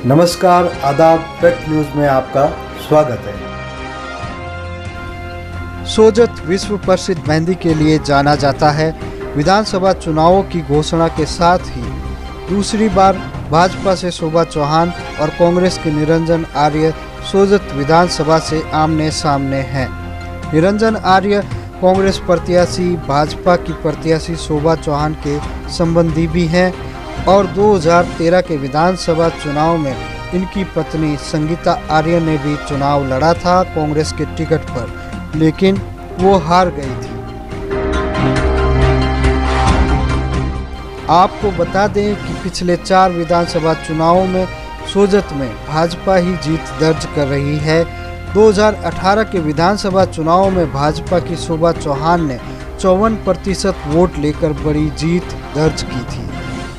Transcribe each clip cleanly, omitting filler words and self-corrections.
नमस्कार, आदाब। पेट न्यूज़ में आपका स्वागत है। सोजत विश्व प्रसिद्ध मेहंदी के लिए जाना जाता है। विधानसभा चुनावों की घोषणा के साथ ही दूसरी बार भाजपा से शोभा चौहान और कांग्रेस के निरंजन आर्य सोजत विधानसभा से आमने सामने हैं। निरंजन आर्य कांग्रेस प्रत्याशी, भाजपा की प्रत्याशी शोभा चौहान के संबंधी भी हैं और 2013 के विधानसभा चुनाव में इनकी पत्नी संगीता आर्य ने भी चुनाव लड़ा था कांग्रेस के टिकट पर, लेकिन वो हार गई थी। आपको बता दें कि पिछले 4 विधानसभा चुनावों में सोजत में भाजपा ही जीत दर्ज कर रही है। 2018 के विधानसभा चुनाव में भाजपा की शोभा चौहान ने 54% वोट लेकर बड़ी जीत दर्ज की थी।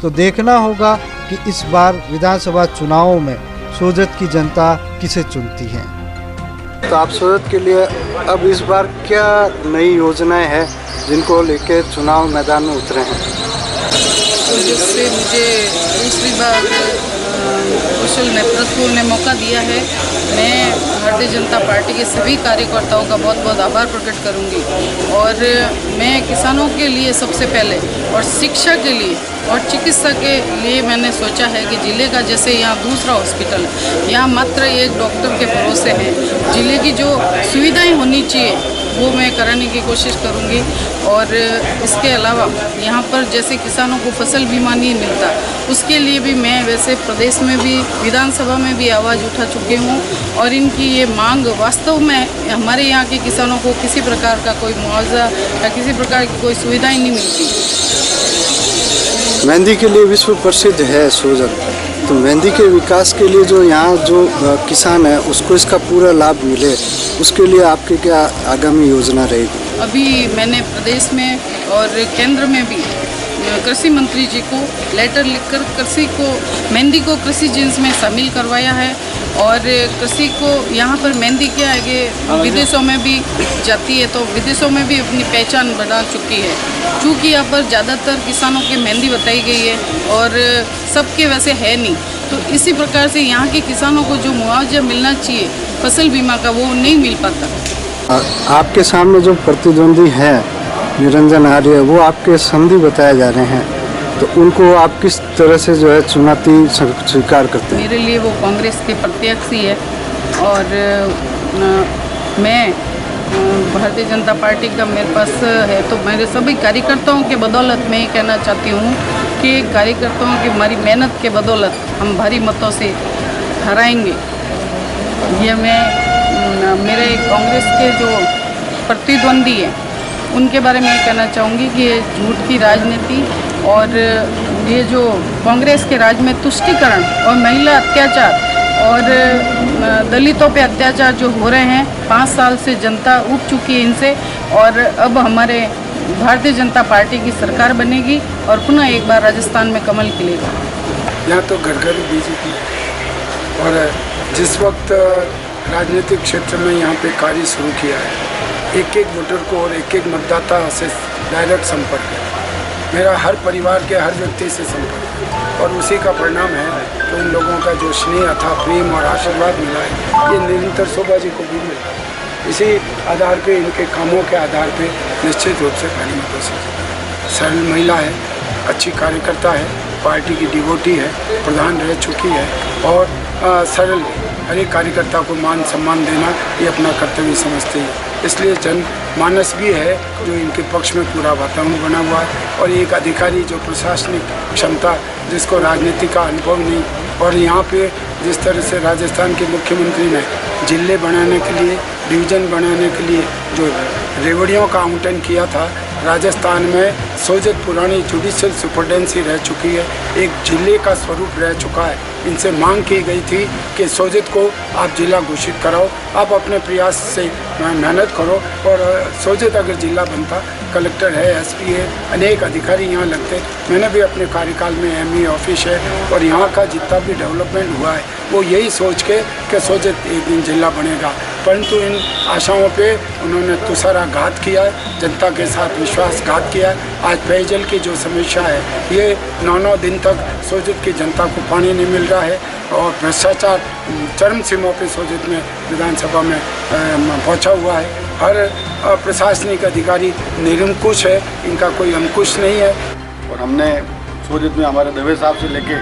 तो देखना होगा कि इस बार विधानसभा चुनावों में सोजत की जनता किसे चुनती है। तो आप सोजत के लिए अब इस बार क्या नई योजनाएं हैं जिनको लेके चुनाव मैदान में उतरे हैं? तो जिससे मुझे दूसरी बार कुशल नेतृत्व ने मौका दिया है, मैं भारतीय जनता पार्टी के सभी कार्यकर्ताओं का बहुत बहुत आभार प्रकट करूंगी। और मैं किसानों के लिए सबसे पहले और शिक्षा के लिए और चिकित्सा के लिए मैंने सोचा है कि ज़िले का, जैसे यहाँ दूसरा हॉस्पिटल, यहाँ मात्र एक डॉक्टर के भरोसे है। ज़िले की जो सुविधाएं होनी चाहिए वो मैं कराने की कोशिश करूँगी। और इसके अलावा यहाँ पर जैसे किसानों को फसल बीमा नहीं मिलता, उसके लिए भी मैं वैसे प्रदेश में भी, विधानसभा में भी आवाज़ उठा चुकी हूँ। और इनकी ये मांग, वास्तव में हमारे यहाँ के किसानों को किसी प्रकार का कोई मुआवजा या किसी प्रकार की कोई सुविधाएं नहीं मिलती। मेहंदी के लिए विश्व प्रसिद्ध है सोजत, तो मेहंदी के विकास के लिए जो यहाँ जो किसान है उसको इसका पूरा लाभ मिले, उसके लिए आपकी क्या आगामी योजना रहेगी? अभी मैंने प्रदेश में और केंद्र में भी कृषि मंत्री जी को लेटर लिखकर मेहंदी को कृषि जिन्स में शामिल करवाया है। और कृषि को यहाँ पर मेहंदी क्या है कि विदेशों में भी जाती है, तो विदेशों में भी अपनी पहचान बना चुकी है। चूँकि यहाँ पर ज़्यादातर किसानों की मेहंदी बताई गई है और सबके वैसे है नहीं, तो इसी प्रकार से यहाँ के किसानों को जो मुआवजा मिलना चाहिए फसल बीमा का, वो नहीं मिल पाता। आपके सामने जो प्रतिद्वंदी है निरंजन आर्य, वो आपके संधि बताए जा रहे हैं, तो उनको आप किस तरह से जो है चुनौती स्वीकार करते हैं? मेरे लिए वो कांग्रेस के प्रत्याशी है और मैं भारतीय जनता पार्टी का मेरे पास है, तो मेरे सभी कार्यकर्ताओं के बदौलत मैं ये कहना चाहती हूँ कि कार्यकर्ताओं की हमारी मेहनत के बदौलत हम भारी मतों से हराएंगे। ये मेरे कांग्रेस के जो प्रतिद्वंदी हैं उनके बारे में ये कहना चाहूँगी कि ये झूठ की राजनीति और ये जो कांग्रेस के राज में तुष्टीकरण और महिला अत्याचार और दलितों पे अत्याचार जो हो रहे हैं, 5 साल से जनता उब चुकी है इनसे। और अब हमारे भारतीय जनता पार्टी की सरकार बनेगी और पुनः एक बार राजस्थान में कमल खिलेगा। यहाँ तो घर घर बीजेपी है और जिस वक्त राजनीतिक क्षेत्र में यहाँ पे कार्य शुरू किया है, एक एक वोटर को और एक एक मतदाता से डायरेक्ट संपर्क है। मेरा हर परिवार के हर व्यक्ति से संपर्क है और उसी का परिणाम है कि उन लोगों का जो स्नेह था, प्रेम और आशीर्वाद मिला है, ये निरंतर शोभा जी को भी मिला है। इसी आधार पे, इनके कामों के आधार पे निश्चित रूप से भारी मतों से। सरल महिला है, अच्छी कार्यकर्ता है, पार्टी की डिवोटी है, प्रधान रह चुकी है और सरल, हर एक कार्यकर्ता को मान सम्मान देना ये अपना कर्तव्य समझते हैं। इसलिए जन मानस भी है जो इनके पक्ष में पूरा वातावरण बना हुआ है। और एक अधिकारी जो प्रशासनिक क्षमता, जिसको राजनीति का अनुभव नहीं, और यहाँ पे जिस तरह से राजस्थान के मुख्यमंत्री ने जिले बनाने के लिए, डिवीज़न बनाने के लिए जो रेवड़ियों का आवंटन किया था, राजस्थान में सोजत पुरानी जुडिशियल सुपरडेंसी रह चुकी है, एक जिले का स्वरूप रह चुका है। इनसे मांग की गई थी कि सोजत को आप जिला घोषित कराओ, आप अपने प्रयास से मेहनत करो और सोजत अगर जिला बनता, कलेक्टर है, एसपी है, अनेक अधिकारी यहाँ लगते। मैंने भी अपने कार्यकाल में एमई ऑफिस है और यहाँ का जितना भी डेवलपमेंट हुआ है वो यही सोच के कि सोजत एक दिन जिला बनेगा, परंतु इन आशाओं पे उन्होंने तुषाराघात किया है, जनता के साथ विश्वासघात किया है। आज पेयजल की जो समस्या है, ये 9-9 दिन तक सोजत की जनता को पानी नहीं मिल रहा है। और भ्रष्टाचार चरम सीमा पे सोजित में विधानसभा में पहुंचा हुआ है। हर प्रशासनिक अधिकारी निरंकुश है, इनका कोई अंकुश नहीं है। और हमने सोजित में हमारे दवे साहब से लेके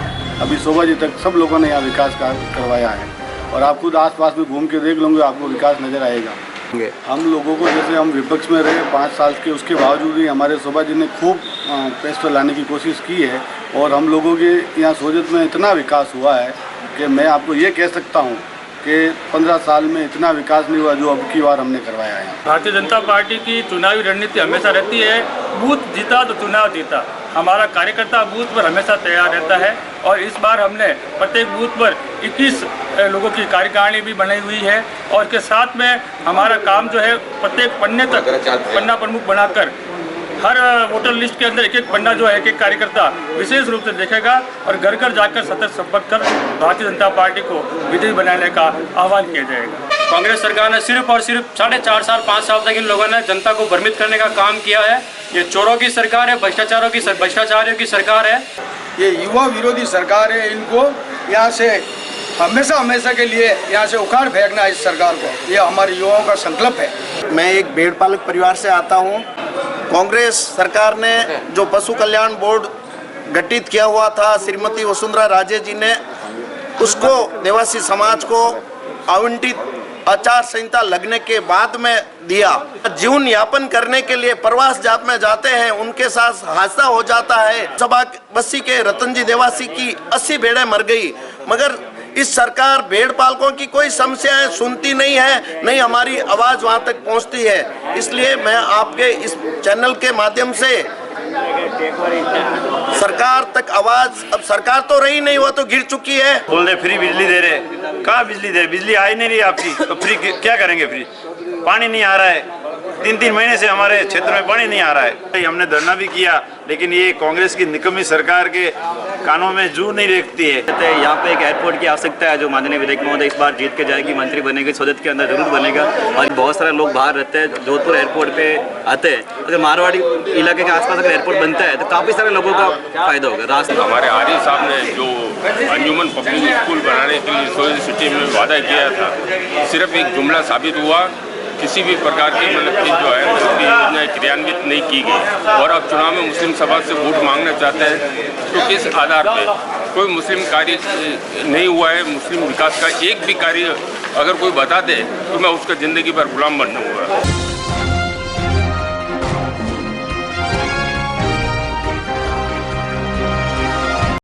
अभी शोभा जी तक सब लोगों ने यहाँ विकास कार्य करवाया है और आप खुद आसपास में घूम के देख लोगे, आपको विकास नज़र आएगा। हम लोगों को, जैसे हम विपक्ष में रहे 5 साल के, उसके बावजूद भी हमारे शोभा जी ने खूब पैसे लाने की कोशिश की है और हम लोगों के यहाँ सोजित में इतना विकास हुआ है कि मैं आपको ये कह सकता हूँ कि 15 साल में इतना विकास नहीं हुआ जो अब की बार हमने करवाया है। भारतीय जनता पार्टी की चुनावी रणनीति हमेशा रहती है बूथ जीता तो चुनाव जीता। हमारा कार्यकर्ता बूथ पर हमेशा तैयार रहता है और इस बार हमने प्रत्येक बूथ पर 21 लोगों की कार्यकारिणी भी बनाई हुई है और इसके साथ में हमारा काम जो है प्रत्येक पन्ने तक पन्ना प्रमुख बनाकर हर वोटर लिस्ट के अंदर एक एक पन्ना जो है एक एक कार्यकर्ता विशेष रूप से देखेगा और घर घर जाकर सतत संपर्क कर भारतीय जनता पार्टी को विजयी बनाने का आह्वान किया जाएगा। कांग्रेस सरकार ने सिर्फ और सिर्फ 4.5 साल 5 साल तक इन लोगों ने जनता को भ्रमित करने का काम किया है। ये चोरों की सरकार है, भ्रष्टाचारियों की सरकार है, ये युवा विरोधी सरकार है। इनको यहाँ से हमेशा के लिए यहाँ से उखाड़ फेंकना है इस सरकार को। ये हमारे युवाओं का संकल्प है। मैं एक भेड़ पालक परिवार से आता हूँ। कांग्रेस सरकार ने जो पशु कल्याण बोर्ड गठित किया हुआ था, श्रीमती वसुंधरा राजे जी ने उसको निवासी समाज को आवंटित आचार संहिता लगने के बाद में दिया। जीवन यापन करने के लिए प्रवास जात में जाते हैं, उनके साथ हादसा हो जाता है। सभा बस्सी के रतनजी देवासी की 80 भेड़ें मर गई, मगर इस सरकार भेड़ पालकों की कोई समस्याएं सुनती नहीं है, नहीं हमारी आवाज़ वहां तक पहुंचती है। इसलिए मैं आपके इस चैनल के माध्यम से सरकार तक आवाज़, अब सरकार तो रही नहीं, वो तो गिर चुकी है। बोल रहे फ्री बिजली दे रहे, कहाँ बिजली दे रहे? बिजली आ ही नहीं रही आपकी, तो फ्री क्या करेंगे? फ्री पानी नहीं आ रहा है, 3-3 महीने से हमारे क्षेत्र में पानी नहीं आ रहा है। हमने धरना भी किया, लेकिन ये कांग्रेस की निकम्मी सरकार के कानों में जू नहीं रखती है। यहाँ पे एक एयरपोर्ट की आवश्यकता है जो माननीय विधायक महोदय इस बार जीत के जाएगी, मंत्री बनेगी, सोजत के अंदर जरूर बनेगा। और बहुत सारे लोग बाहर रहते हैं, जोधपुर एयरपोर्ट पे आते हैं। अगर मारवाड़ी इलाके के आसपास अगर एयरपोर्ट बनता है तो काफ़ी सारे लोगों का फायदा होगा। रास्ते हमारे आर्य साहब ने जो अंजुमन पब्लिक स्कूल बनाने के लिए सोजत सिटी में वादा किया था, सिर्फ एक जुमला साबित हुआ। किसी भी प्रकार की मतलब जो है उसकी योजना क्रियान्वित नहीं की गई और अब चुनाव में मुस्लिम सभा से वोट मांगना चाहते हैं तो किस आधार पे? कोई मुस्लिम कार्य नहीं हुआ है। मुस्लिम विकास का एक भी कार्य अगर कोई बता दे तो मैं उसका ज़िंदगी भर गुलाम बन जाऊँगा।